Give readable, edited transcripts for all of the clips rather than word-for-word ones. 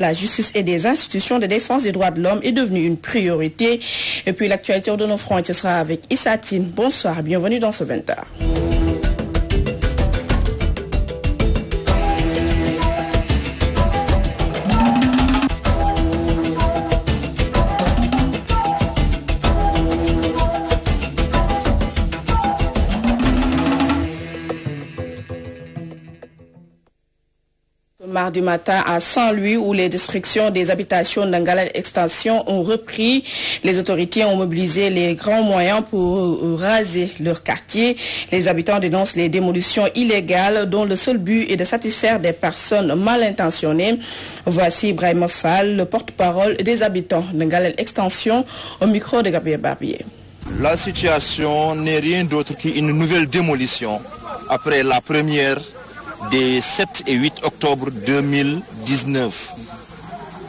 La justice et des institutions de défense des droits de l'homme est devenue une priorité. Et puis l'actualité de nos fronts, ce sera avec Issatine. Bonsoir, bienvenue dans ce 20h. Mardi matin à Saint-Louis, où les destructions des habitations d'Angalal Extension ont repris. Les autorités ont mobilisé les grands moyens pour raser leur quartier. Les habitants dénoncent les démolitions illégales dont le seul but est de satisfaire des personnes mal intentionnées. Voici Ibrahim Fall, le porte-parole des habitants d'Angalal Extension, au micro de Gabriel Barbier. La situation n'est rien d'autre qu'une nouvelle démolition après la première des 7 et 8 octobre 2019.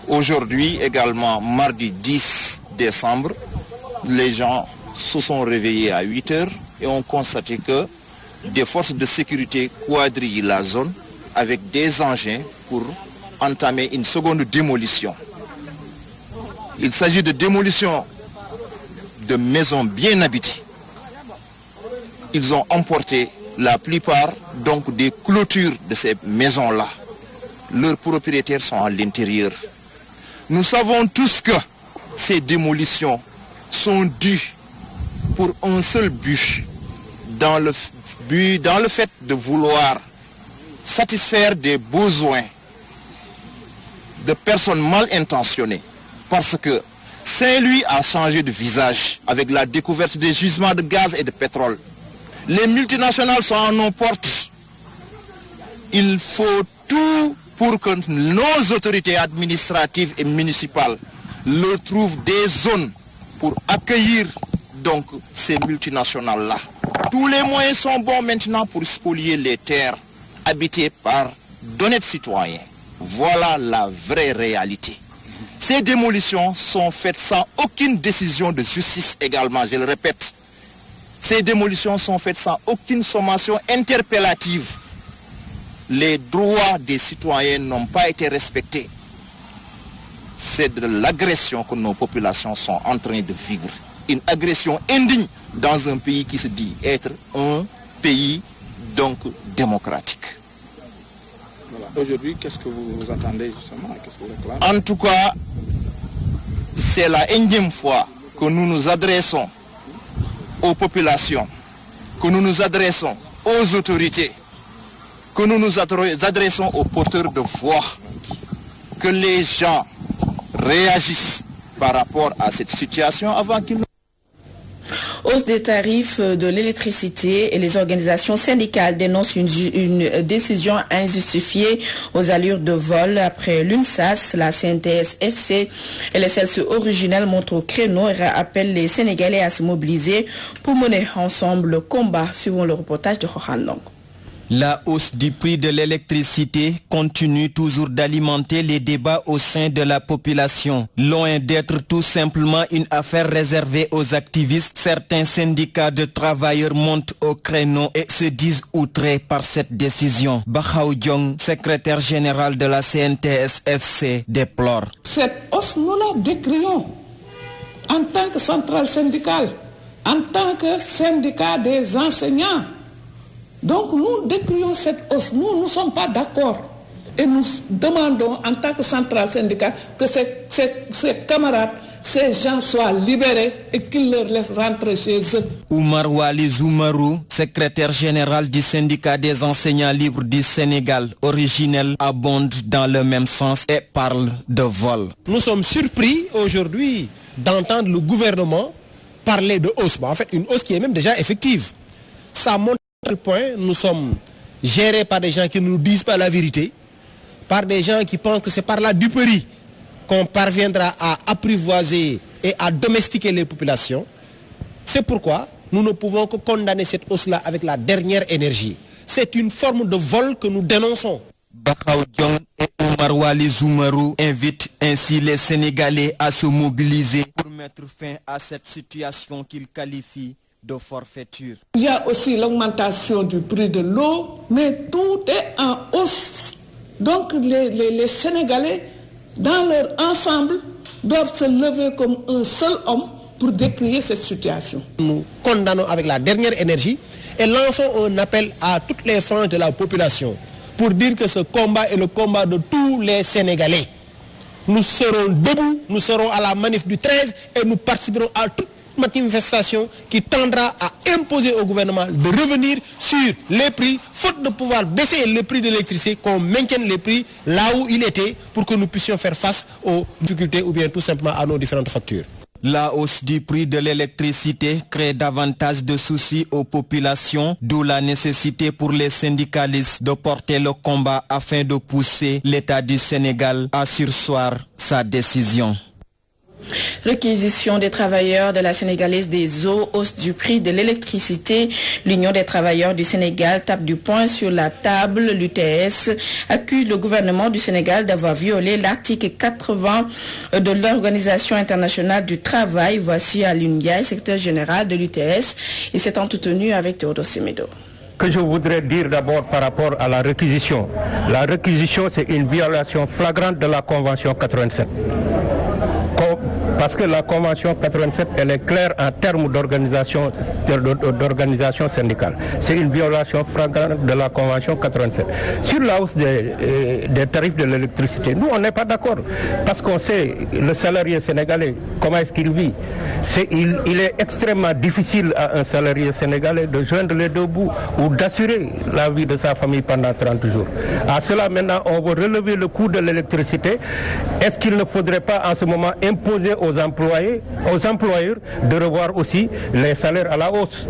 Aujourd'hui également, mardi 10 décembre, les gens se sont réveillés à 8 heures et ont constaté que des forces de sécurité quadrillent la zone avec des engins pour entamer une seconde démolition. Il s'agit de démolition de maisons bien habitées. Ils ont emporté la plupart donc des clôtures de ces maisons-là. Leurs propriétaires sont à l'intérieur. Nous savons tous que ces démolitions sont dues pour un seul but, dans le fait de vouloir satisfaire des besoins de personnes mal intentionnées. Parce que Saint-Louis a changé de visage avec la découverte des gisements de gaz et de pétrole. Les multinationales sont à nos portes. Il faut tout pour que nos autorités administratives et municipales leur trouvent des zones pour accueillir donc ces multinationales-là. Tous les moyens sont bons maintenant pour spolier les terres habitées par d'honnêtes citoyens. Voilà la vraie réalité. Ces démolitions sont faites sans aucune décision de justice également, je le répète. Ces démolitions sont faites sans aucune sommation interpellative. Les droits des citoyens n'ont pas été respectés. C'est de l'agression que nos populations sont en train de vivre. Une agression indigne dans un pays qui se dit être un pays donc démocratique. Voilà. Aujourd'hui, qu'est-ce que vous attendez justement? Qu'est-ce que vous réclamez? En tout cas, c'est la énième fois que nous nous adressons aux populations, que nous nous adressons aux autorités, que nous nous adressons aux porteurs de voix, que les gens réagissent par rapport à cette situation avant qu'ils... Hausse des tarifs de l'électricité et les organisations syndicales dénoncent une décision injustifiée aux allures de vol. Après l'UNSAS, la CNTS-FC et les CELS originales montrent au créneau et appellent les Sénégalais à se mobiliser pour mener ensemble le combat, suivant le reportage de Johan Long. La hausse du prix de l'électricité continue toujours d'alimenter les débats au sein de la population. Loin d'être tout simplement une affaire réservée aux activistes, certains syndicats de travailleurs montent au créneau et se disent outrés par cette décision. Bakhaou Diong, secrétaire général de la CNTS-FC, déplore. Cette hausse, nous la décrions en tant que centrale syndicale, en tant que syndicat des enseignants. Donc nous décrions cette hausse, nous ne sommes pas d'accord. Et nous demandons en tant que centrale syndicale que ces camarades, ces gens soient libérés et qu'ils leur laissent rentrer chez eux. Oumar Wali Zoumarou, secrétaire général du syndicat des enseignants libres du Sénégal, originel, abonde dans le même sens et parle de vol. Nous sommes surpris aujourd'hui d'entendre le gouvernement parler de hausse. En fait, une hausse qui est même déjà effective. Ça montre à quel point nous sommes gérés par des gens qui ne nous disent pas la vérité, par des gens qui pensent que c'est par la duperie qu'on parviendra à apprivoiser et à domestiquer les populations. C'est pourquoi nous ne pouvons que condamner cette hausse-là avec la dernière énergie. C'est une forme de vol que nous dénonçons. Bakhaou Diong et Oumar Wali Zoumarou invitent ainsi les Sénégalais à se mobiliser pour mettre fin à cette situation qu'ils qualifient de forfaiture. Il y a aussi l'augmentation du prix de l'eau, mais tout est en hausse. Donc les Sénégalais dans leur ensemble, doivent se lever comme un seul homme pour décrier cette situation. Nous condamnons avec la dernière énergie et lançons un appel à toutes les franges de la population pour dire que ce combat est le combat de tous les Sénégalais. Nous serons debout, nous serons à la manif du 13 et nous participerons à toute manifestation qui tendra à imposer au gouvernement de revenir sur les prix, faute de pouvoir baisser les prix de l'électricité, qu'on maintienne les prix là où il était pour que nous puissions faire face aux difficultés ou bien tout simplement à nos différentes factures. La hausse du prix de l'électricité crée davantage de soucis aux populations, d'où la nécessité pour les syndicalistes de porter le combat afin de pousser l'État du Sénégal à surseoir sa décision. Réquisition des travailleurs de la Sénégalaise des eaux, hausse du prix de l'électricité. L'Union des travailleurs du Sénégal tape du poing sur la table. L'UTS accuse le gouvernement du Sénégal d'avoir violé l'article 80 de l'Organisation internationale du travail. Voici Alioune Ndiaye, secrétaire général de l'UTS. Il s'est entretenu avec Théodore Semedo. Que je voudrais dire d'abord par rapport à la réquisition. La réquisition, c'est une violation flagrante de la Convention 87. Parce que la Convention 87, elle est claire en termes d'organisation syndicale. C'est une violation flagrante de la Convention 87. Sur la hausse des tarifs de l'électricité, nous, on n'est pas d'accord. Parce qu'on sait, le salarié sénégalais, comment est-ce qu'il vit. Il est extrêmement difficile à un salarié sénégalais de joindre les deux bouts ou d'assurer la vie de sa famille pendant 30 jours. À cela, maintenant, on veut relever le coût de l'électricité. Est-ce qu'il ne faudrait pas en ce moment imposer aux employeurs de revoir aussi les salaires à la hausse?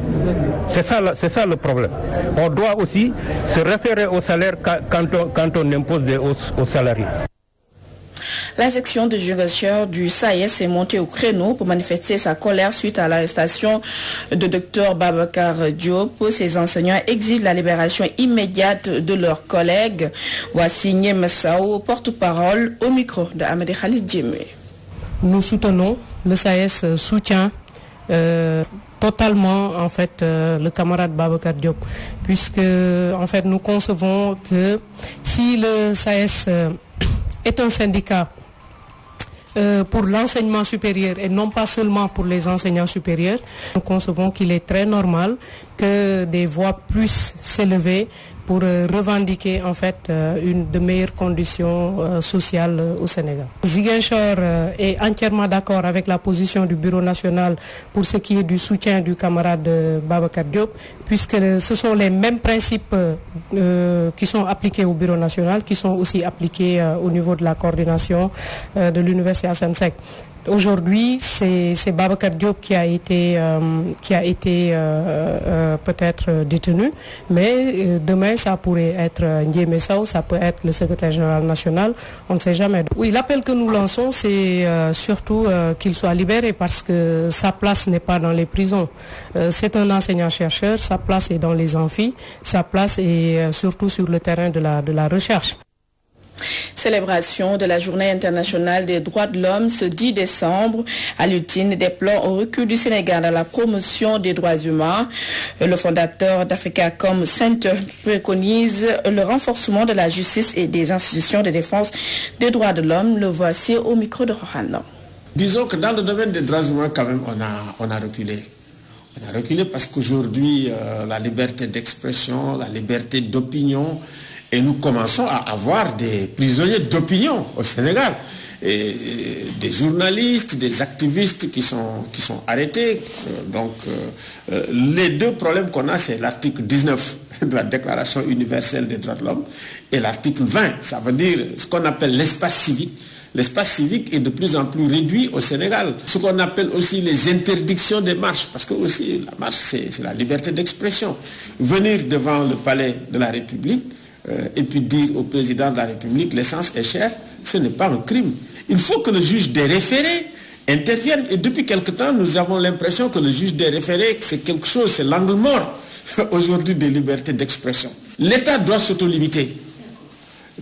C'est ça le problème. On doit aussi se référer aux salaires quand on impose des hausses aux salariés. La section de judiciaire du SAES est montée au créneau pour manifester sa colère suite à l'arrestation de Dr Babacar Diop. Ces enseignants exigent la libération immédiate de leurs collègues. Voici Nyem Sao, porte-parole, au micro de Amédée Khalid Djemé. Nous soutenons, le SAES soutient totalement en fait le camarade Babacar Diop, puisque en fait nous concevons que si le SAES est un syndicat pour l'enseignement supérieur et non pas seulement pour les enseignants supérieurs, nous concevons qu'il est très normal que des voix puissent s'élever pour revendiquer en fait de meilleures conditions sociales au Sénégal. Ziguinchor est entièrement d'accord avec la position du Bureau national pour ce qui est du soutien du camarade Babacar Diop, puisque ce sont les mêmes principes qui sont appliqués au Bureau national, qui sont aussi appliqués au niveau de la coordination de l'Université Assane Seck. Aujourd'hui, c'est Babacar Diop qui a été peut-être détenu, mais demain ça pourrait être Ndiémé Sow, ça peut être le secrétaire général national, on ne sait jamais. Oui, l'appel que nous lançons, c'est surtout qu'il soit libéré parce que sa place n'est pas dans les prisons. C'est un enseignant-chercheur, sa place est dans les amphis, sa place est surtout sur le terrain de la recherche. Célébration de la Journée internationale des droits de l'homme ce 10 décembre. À l'ultime déplore au recul du Sénégal dans la promotion des droits humains. Le fondateur d'Africacom Center préconise le renforcement de la justice et des institutions de défense des droits de l'homme. Le voici au micro de Rohan. Disons que dans le domaine des droits humains, quand même, on a reculé. On a reculé parce qu'aujourd'hui, la liberté d'expression, la liberté d'opinion, et nous commençons à avoir des prisonniers d'opinion au Sénégal. Et des journalistes, des activistes qui sont arrêtés. Les deux problèmes qu'on a, c'est l'article 19 de la Déclaration universelle des droits de l'homme et l'article 20. Ça veut dire ce qu'on appelle l'espace civique. L'espace civique est de plus en plus réduit au Sénégal. Ce qu'on appelle aussi les interdictions des marches, parce que aussi la marche, c'est la liberté d'expression. Venir devant le palais de la République, et puis dire au président de la République l'essence est chère, ce n'est pas un crime. Il faut que le juge des référés intervienne. Et depuis quelque temps, nous avons l'impression que le juge des référés, c'est quelque chose, c'est l'angle mort aujourd'hui des libertés d'expression. L'État doit s'autolimiter.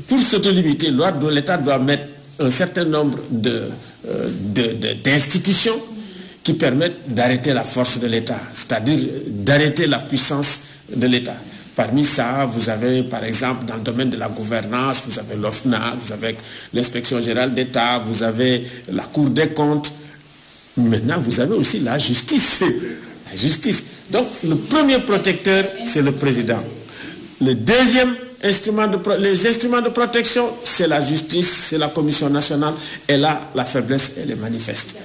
Pour s'autolimiter, l'État doit mettre un certain nombre d'institutions qui permettent d'arrêter la force de l'État, c'est-à-dire d'arrêter la puissance de l'État. Parmi ça, vous avez par exemple dans le domaine de la gouvernance, vous avez l'OFNAC, vous avez l'inspection générale d'État, vous avez la Cour des comptes. Maintenant, vous avez aussi la justice. La justice. Donc, le premier protecteur, c'est le président. Le deuxième les instruments de protection, c'est la justice, c'est la Commission nationale. Et là, la faiblesse, elle est manifeste.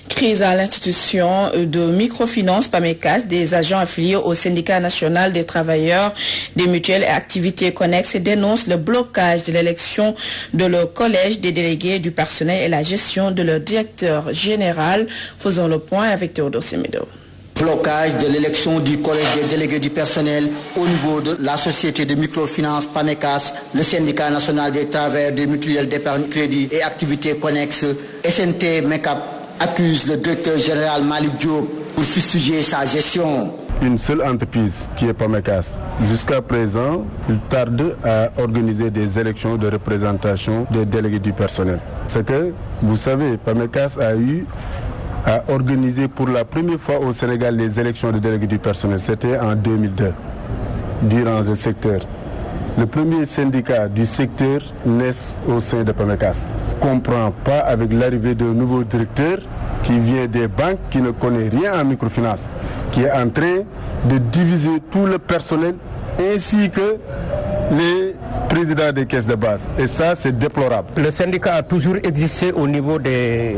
Crise à l'institution de microfinance PAMECAS des agents affiliés au syndicat national des travailleurs des mutuelles et activités connexes dénoncent le blocage de l'élection de leur collège des délégués du personnel et la gestion de leur directeur général. Faisons le point avec Théodore Semedo. Blocage de l'élection du collège des délégués du personnel au niveau de la société de microfinance PAMECAS, le syndicat national des travailleurs des mutuelles d'épargne crédit et activités connexes, SNT MECAP, accuse le directeur général Malik Diop pour fustiger sa gestion. Une seule entreprise qui est PAMECAS. Jusqu'à présent, il tarde à organiser des élections de représentation des délégués du personnel. C'est que, vous savez, PAMECAS a organisé pour la première fois au Sénégal les élections de délégués du personnel. C'était en 2002, durant le secteur. Le premier syndicat du secteur naît au sein de PAMECAS. On ne comprend pas avec l'arrivée d'un nouveau directeur qui vient des banques, qui ne connaît rien en microfinance, qui est en train de diviser tout le personnel ainsi que les présidents des caisses de base. Et ça, c'est déplorable. Le syndicat a toujours existé au niveau des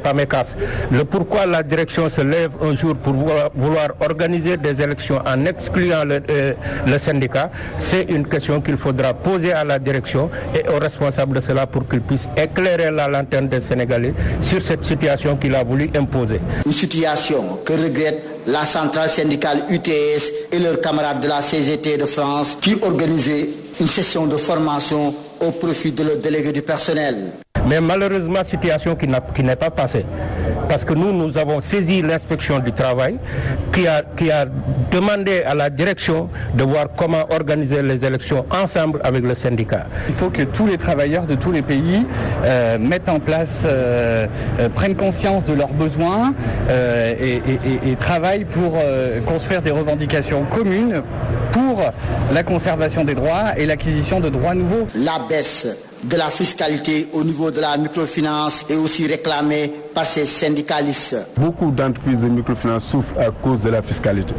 PAMECAS. Le pourquoi la direction se lève un jour pour vouloir organiser des élections en excluant le syndicat, c'est une question qu'il faudra poser à la direction et aux responsables de cela pour qu'ils puissent éclairer la lanterne des Sénégalais sur cette situation qu'il a voulu imposer. Une situation que regrette la centrale syndicale UTS et leurs camarades de la CGT de France qui organisaient une session de formation au profit de leurs délégués du personnel. Mais malheureusement, situation qui n'est pas passée. Parce que nous avons saisi l'inspection du travail qui a demandé à la direction de voir comment organiser les élections ensemble avec le syndicat. Il faut que tous les travailleurs de tous les pays mettent en place, prennent conscience de leurs besoins et travaillent pour construire des revendications communes pour la conservation des droits et l'acquisition de droits nouveaux. La baisse de la fiscalité au niveau de la microfinance est aussi réclamée par ces syndicalistes. Beaucoup d'entreprises de microfinance souffrent à cause de la fiscalité.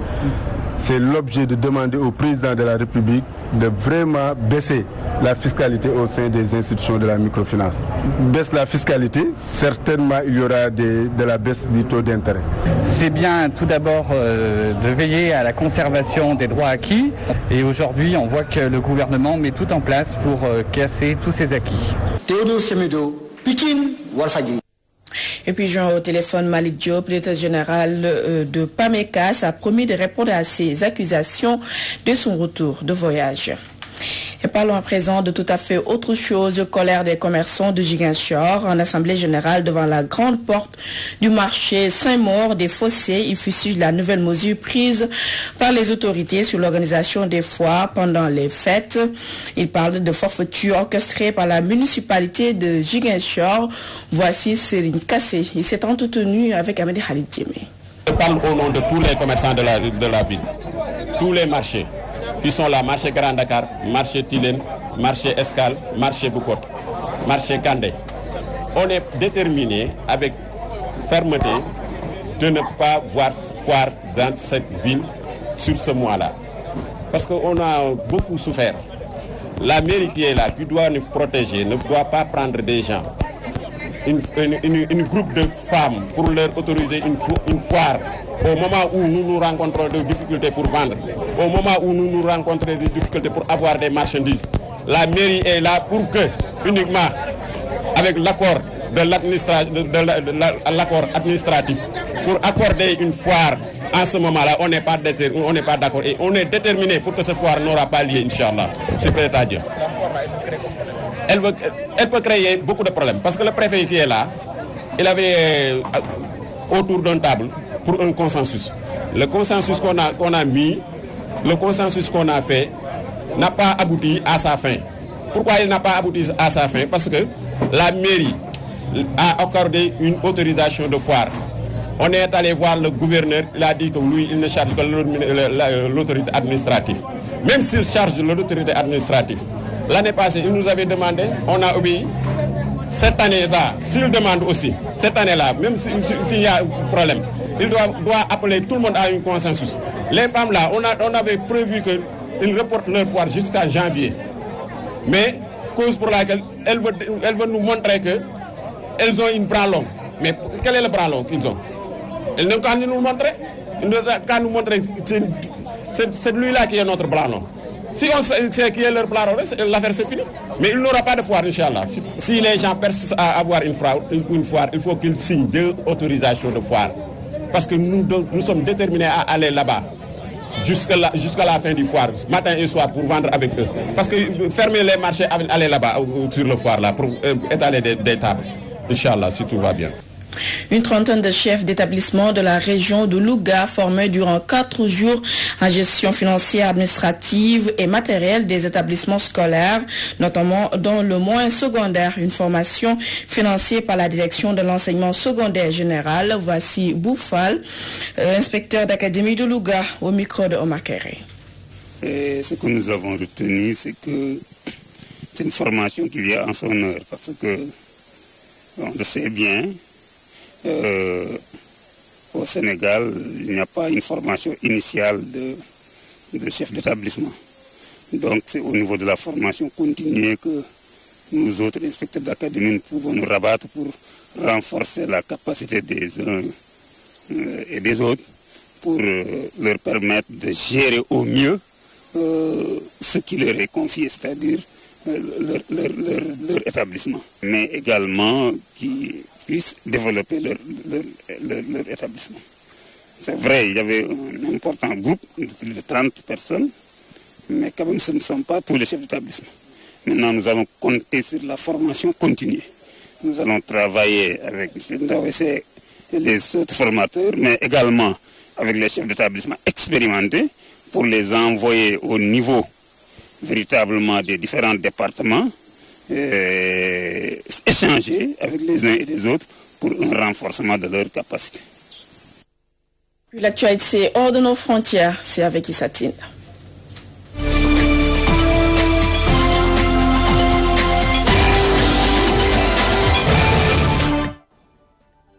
C'est l'objet de demander au président de la République de vraiment baisser la fiscalité au sein des institutions de la microfinance. Baisse la fiscalité, certainement il y aura de la baisse du taux d'intérêt. C'est bien tout d'abord de veiller à la conservation des droits acquis et aujourd'hui on voit que le gouvernement met tout en place pour casser tous ces acquis. Théodore Semedo, Pikine, Walfadjri. Et puis, joint au téléphone, Malik Diop, directeur général de PAMECAS, a promis de répondre à ces accusations de son retour de voyage. Et parlons à présent de tout à fait autre chose, colère des commerçants de Ziguinchor en assemblée générale devant la grande porte du marché Saint-Maur des Fossés. Ils fustigent la nouvelle mesure prise par les autorités sur l'organisation des foires pendant les fêtes. Ils parlent de forfaiture orchestrée par la municipalité de Ziguinchor. Voici Céline Kassé. Il s'est entretenu avec Amédée Khalid Djemé. Je parle au nom de tous les commerçants de la ville, tous les marchés qui sont là, marché Grand Dakar, marché Tilène, marché Escale, marché Boucotte, marché Kandé. On est déterminé avec fermeté de ne pas voir foire dans cette ville sur ce mois-là. Parce qu'on a beaucoup souffert. La mairie qui est là, qui doit nous protéger, ne doit pas prendre des gens, une groupe de femmes pour leur autoriser une foire. Au moment où nous nous rencontrons des difficultés pour vendre, au moment où nous nous rencontrons des difficultés pour avoir des marchandises, la mairie est là pour que, uniquement avec l'accord de l'accord administratif, pour accorder une foire, en ce moment-là, on n'est pas d'accord et on est déterminé pour que cette foire n'aura pas lieu, Inch'Allah. C'est prêt à Dieu. Elle peut créer beaucoup de problèmes parce que le préfet qui est là, il avait autour d'une table pour un consensus. Le consensus qu'on a mis, le consensus qu'on a fait n'a pas abouti à sa fin. Pourquoi il n'a pas abouti à sa fin? Parce que la mairie a accordé une autorisation de foire On est allé voir le gouverneur, il a dit que lui, il ne charge que l'autorité administrative. Même s'il charge l'autorité administrative. L'année passée, il nous avait demandé, on a obéi. Cette année-là, s'il demande aussi, cette année-là, même s'il y a un problème, il doit appeler tout le monde à un consensus. Les femmes là, on avait prévu qu'ils reportent leur foire jusqu'à janvier. Mais, cause pour laquelle elles veulent nous montrer qu'elles ont une bras longue. Mais quel est le bras long qu'ils ont? Elles n'ont qu'à nous montrer. Ils n'ont qu'à nous montrer que c'est lui-là qui est notre bras long. Si on sait qui est leur bras long, l'affaire c'est fini. Mais il n'aura pas de foire, Inch'Allah. Si les gens persistent à avoir une foire, il faut qu'ils signent 2 autorisations de foire. Parce que nous sommes déterminés à aller là-bas. Jusqu'à la fin du foire, matin et soir, pour vendre avec eux. Parce que fermer les marchés, aller là-bas, sur le foire, là, pour étaler des tables. Inch'Allah, si tout va bien. Une trentaine de chefs d'établissement de la région de Louga formés durant 4 jours en gestion financière, administrative et matérielle des établissements scolaires, notamment dans le moyen secondaire. Une formation financée par la direction de l'enseignement secondaire général. Voici Bouffal, inspecteur d'académie de Louga, au micro de Omar Kéré. Ce que nous avons retenu, c'est que c'est une formation qui vient en son heure, parce que on le sait bien. Au Sénégal, il n'y a pas une formation initiale de chef d'établissement. Donc c'est au niveau de la formation continue que nous autres inspecteurs d'académie pouvons nous rabattre pour renforcer la capacité des uns et des autres, pour leur permettre de gérer au mieux ce qui leur est confié, c'est-à-dire leur établissement, mais également qui puissent développer leur établissement. C'est vrai, il y avait un important groupe de plus de 30 personnes, mais quand même ce ne sont pas tous les chefs d'établissement. Maintenant, nous allons compter sur la formation continue. Nous allons travailler avec les autres formateurs, mais également avec les chefs d'établissement expérimentés pour les envoyer au niveau véritablement des différents départements, échanger avec les uns et les autres pour un renforcement de leurs capacités. L'actualité hors de nos frontières, c'est avec Issatine.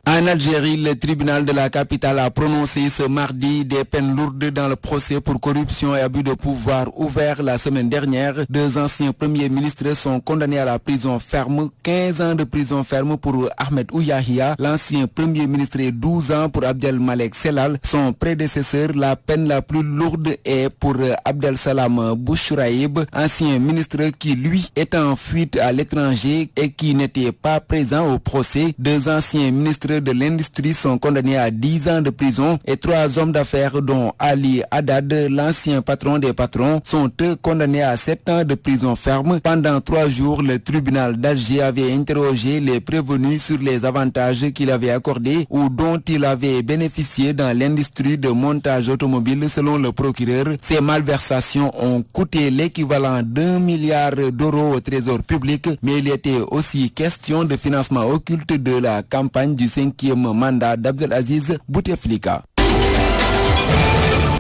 En Algérie, le tribunal de la capitale a prononcé ce mardi des peines lourdes dans le procès pour corruption et abus de pouvoir ouvert la semaine dernière. 2 anciens premiers ministres sont condamnés à la prison ferme, 15 ans de prison ferme pour Ahmed Ouyahia, l'ancien premier ministre, et 12 ans pour Abdelmalek Sellal, son prédécesseur. La peine la plus lourde est pour Abdel Salam Bouchouraïb, ancien ministre qui lui est en fuite à l'étranger et qui n'était pas présent au procès. 2 anciens ministres de l'industrie sont condamnés à 10 ans de prison et 3 hommes d'affaires dont Ali Haddad, l'ancien patron des patrons, sont eux condamnés à 7 ans de prison ferme. Pendant 3 jours, le tribunal d'Alger avait interrogé les prévenus sur les avantages qu'il avait accordés ou dont il avait bénéficié dans l'industrie de montage automobile. Selon le procureur, ces malversations ont coûté l'équivalent d'1 milliard d'euros au trésor public, mais il était aussi question de financement occulte de la campagne du 5e mandat d'Abdelaziz Bouteflika.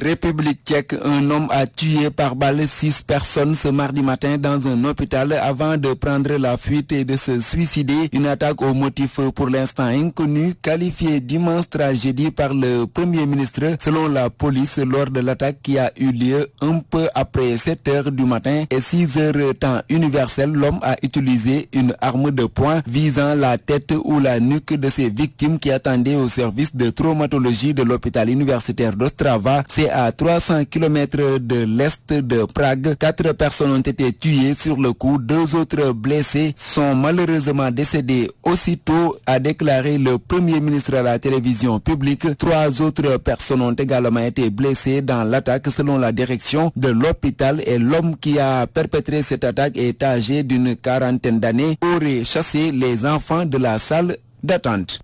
République tchèque, un homme a tué par balle 6 personnes ce mardi matin dans un hôpital avant de prendre la fuite et de se suicider. Une attaque au motif pour l'instant inconnu, qualifiée d'immense tragédie par le Premier ministre. Selon la police, lors de l'attaque qui a eu lieu un peu après 7 heures du matin et 6 heures temps universel, l'homme a utilisé une arme de poing visant la tête ou la nuque de ses victimes qui attendaient au service de traumatologie de l'hôpital universitaire d'Ostrava. C'est à 300 km de l'est de Prague. 4 personnes ont été tuées sur le coup. 2 autres blessés sont malheureusement décédés aussitôt, a déclaré le Premier ministre à la télévision publique. 3 autres personnes ont également été blessées dans l'attaque selon la direction de l'hôpital, et l'homme qui a perpétré cette attaque est âgé d'une 40aine d'années, aurait chassé les enfants de la salle d'attente.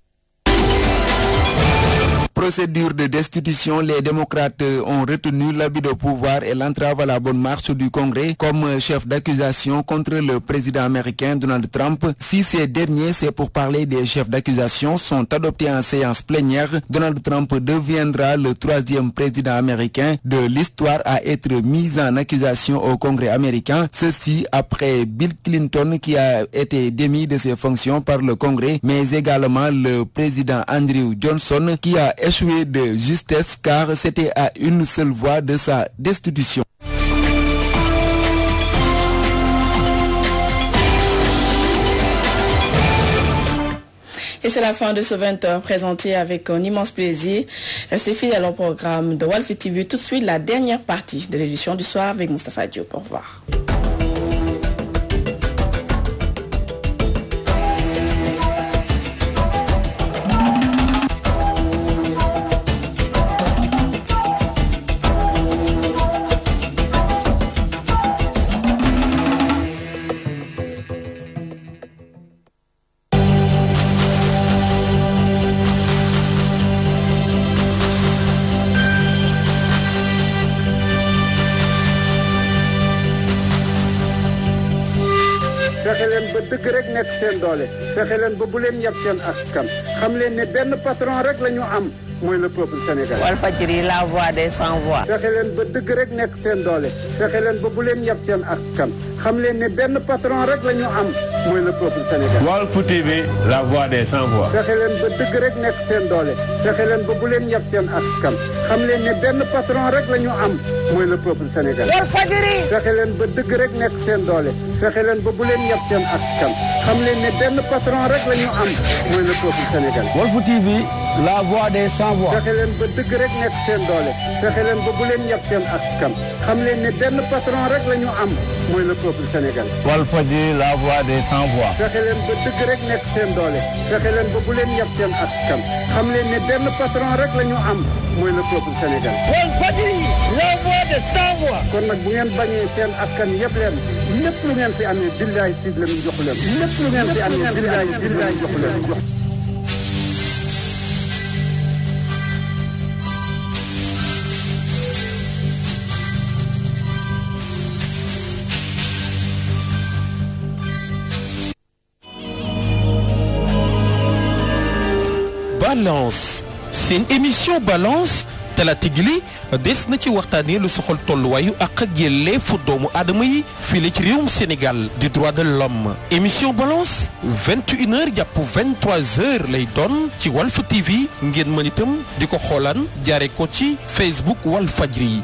procédure de destitution, les démocrates ont retenu l'abus de pouvoir et l'entrave à la bonne marche du Congrès comme chef d'accusation contre le président américain Donald Trump. Si ces derniers, c'est pour parler des chefs d'accusation, sont adoptés en séance plénière, Donald Trump deviendra le 3e président américain de l'histoire à être mis en accusation au Congrès américain. Ceci après Bill Clinton qui a été démis de ses fonctions par le Congrès, mais également le président Andrew Johnson qui a échoué de justesse car c'était à une seule voix de sa destitution. Et c'est la fin de ce 20h présenté avec un immense plaisir. Restez fidèles au programme de Walf TV. Tout de suite, la dernière partie de l'édition du soir avec Moustapha Diop. Au revoir. fexe leen ba dëgg rek nekk seen doole fexe leen ba bu leen yab seen askan xam leen ne benn patron rek la ñu am mooy le peuple sénégalais. Walfadjri, la voix des sans voix. fexe leen ba dëgg rek nekk seen doole fexe leen ba bu leen yab seen askan xam leen ne benn patron rek la ñu am mooy le peuple sénégalais. Walf TV, la voix des sans voix. fexe leen ba dëgg rek nekk seen doole fexe leen ba bu leen yab seen askan xam leen ne benn patron rek la ñu am mooy le peuple sénégalais. Walfadjri. fexe leen ba dëgg rek nekk seen doole fexe leen ba bu leen yab seen askan xam leen ne benn patron rek la ñu am mooy le peuple sénégalais. Walf TV, la voix des sans voix. fexe leen ba dëgg rek nekk seen doole fexe leen ba bu leen yab seen askan xam leen ne benn patron rek la ñu am mooy le peuple sénégalais. Walfadjri, la voix des sans voix. fexe leen ba dëgg rek nekk seen doole fexe leen ba bu leen yab seen askan xam leen ne benn patron rek la ñu am mooy le peuple sénégalais. Walfadjri, la voix des sans voix. kon nag bu ngeen bañee seen askan yëpp leen lépp lu ngeen fi amee billaay si la ñu jox leen lépp lu ngeen fi amee billaay si la ñu jox leen. Balance seen émission balance talatigili des na ci waxtaanee lu soxal tolluwaayu ak yelleefu doomu aadama yi fii la ci réewum Sénégal di droit de l'homme émission balance 21h jàpp 23h lay doon ci Walf TV ngeen mën itam di ko xoolaan jaare ko ci Facebook Walfadjri